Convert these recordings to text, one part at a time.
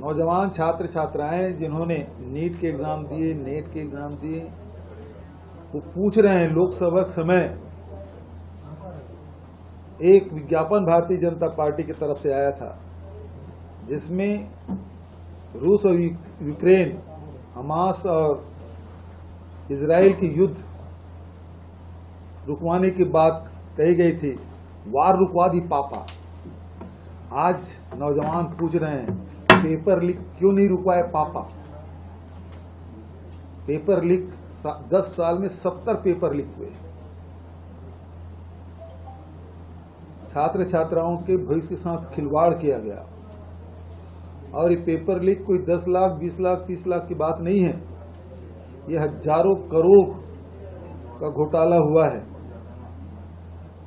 नौजवान छात्र छात्राएं जिन्होंने नीट के एग्जाम दिए, नेट के एग्जाम दिए, वो पूछ रहे हैं लोकसभा के समय एक विज्ञापन भारतीय जनता पार्टी की तरफ से आया था जिसमें रूस और यूक्रेन, हमास और इजराइल की युद्ध रुकवाने की बात कही गई थी। वार रुकवा दी पापा। आज नौजवान पूछ रहे हैं पेपर लीक क्यों नहीं रुकवाए पापा। पेपर लीक 10 साल में 70 पेपर लीक हुए। छात्र छात्राओं के भविष्य के साथ खिलवाड़ किया गया और ये पेपर लीक कोई 10 लाख, 20 लाख, 30 लाख की बात नहीं है। ये हजारों करोड़ का घोटाला हुआ है।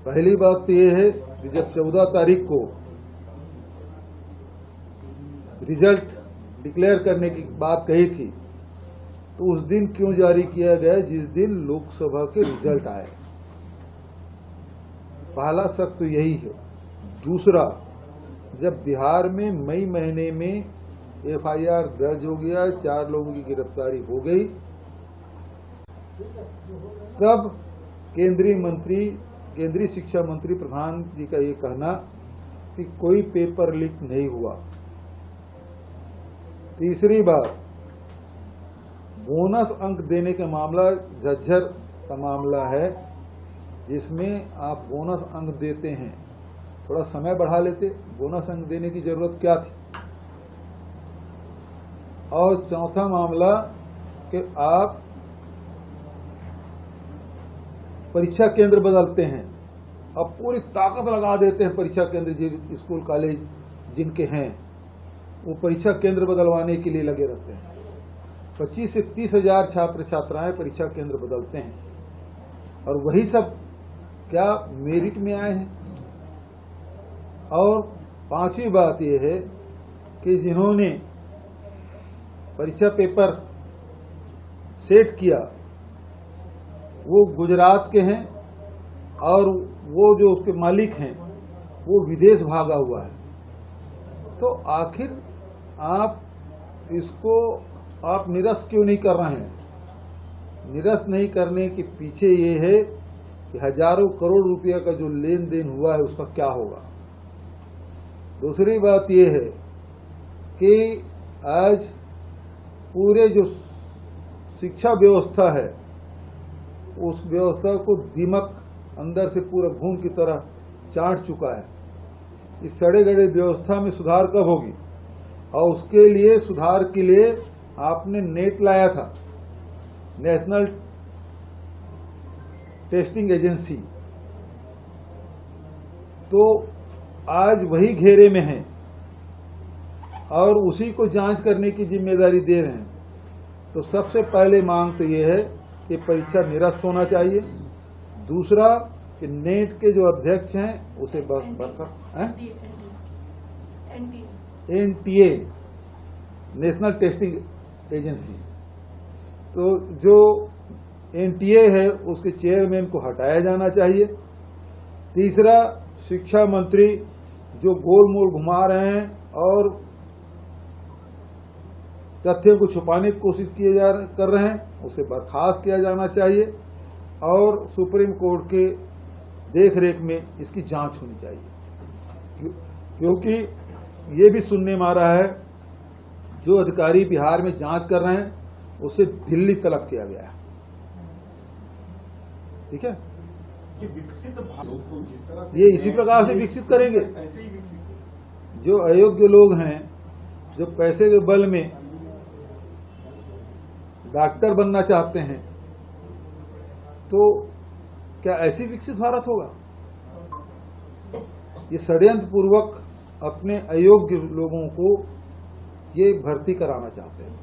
पहली बात तो ये है कि जब 14 तारीख को रिजल्ट डिक्लेयर करने की बात कही थी तो उस दिन क्यों जारी किया गया जिस दिन लोकसभा के रिजल्ट आए। पहला शक तो यही है। दूसरा, जब बिहार में मई महीने में एफआईआर दर्ज हो गया, 4 लोगों की गिरफ्तारी हो गई, तब केंद्रीय शिक्षा मंत्री प्रधान जी का ये कहना कि कोई पेपर लीक नहीं हुआ। तीसरी बात, बोनस अंक देने का मामला झज्जर का मामला है जिसमें आप बोनस अंक देते हैं, थोड़ा समय बढ़ा लेते, बोनस अंक देने की जरूरत क्या थी। और चौथा मामला कि आप परीक्षा केंद्र बदलते हैं, अब पूरी ताकत लगा देते हैं परीक्षा केंद्र, स्कूल कॉलेज जिनके हैं वो परीक्षा केंद्र बदलवाने के लिए लगे रहते हैं। 25 से 30 हजार छात्र छात्राएं परीक्षा केंद्र बदलते हैं और वही सब क्या मेरिट में आए हैं। और पांचवी बात यह है कि जिन्होंने परीक्षा पेपर सेट किया वो गुजरात के हैं और वो जो उसके मालिक हैं वो विदेश भागा हुआ है। तो आखिर आप इसको निरस्त क्यों नहीं कर रहे हैं। निरस्त नहीं करने के पीछे ये है कि हजारों करोड़ रुपया का जो लेन देन हुआ है उसका क्या होगा। दूसरी बात यह है कि आज पूरे जो शिक्षा व्यवस्था है उस व्यवस्था को दीमक अंदर से पूरा घून की तरह चाट चुका है। इस सड़े गड़े व्यवस्था में सुधार कब होगी। और उसके लिए सुधार के लिए आपने नेट लाया था, नेशनल टेस्टिंग एजेंसी, तो आज वही घेरे में है और उसी को जांच करने की जिम्मेदारी दे रहे हैं। तो सबसे पहले मांग तो ये है कि परीक्षा निरस्त होना चाहिए। दूसरा कि नेट के जो अध्यक्ष हैं उसे एनटीए, नेशनल टेस्टिंग एजेंसी, तो जो एनटीए है उसके चेयरमैन को हटाया जाना चाहिए। तीसरा, शिक्षा मंत्री जो गोलमोल घुमा रहे हैं और तथ्यों को छुपाने की कोशिश कर रहे हैं उसे बर्खास्त किया जाना चाहिए और सुप्रीम कोर्ट के देखरेख में इसकी जांच होनी चाहिए। क्योंकि ये भी सुनने में आ रहा है जो अधिकारी बिहार में जांच कर रहे हैं उसे दिल्ली तलब किया गया है। ठीक है, ये इसी प्रकार से विकसित करेंगे। जो अयोग्य लोग हैं, जो पैसे के बल में डॉक्टर बनना चाहते हैं, तो क्या ऐसी विकसित भारत होगा। ये षड्यंत्र पूर्वक अपने अयोग्य लोगों को ये भर्ती कराना चाहते हैं।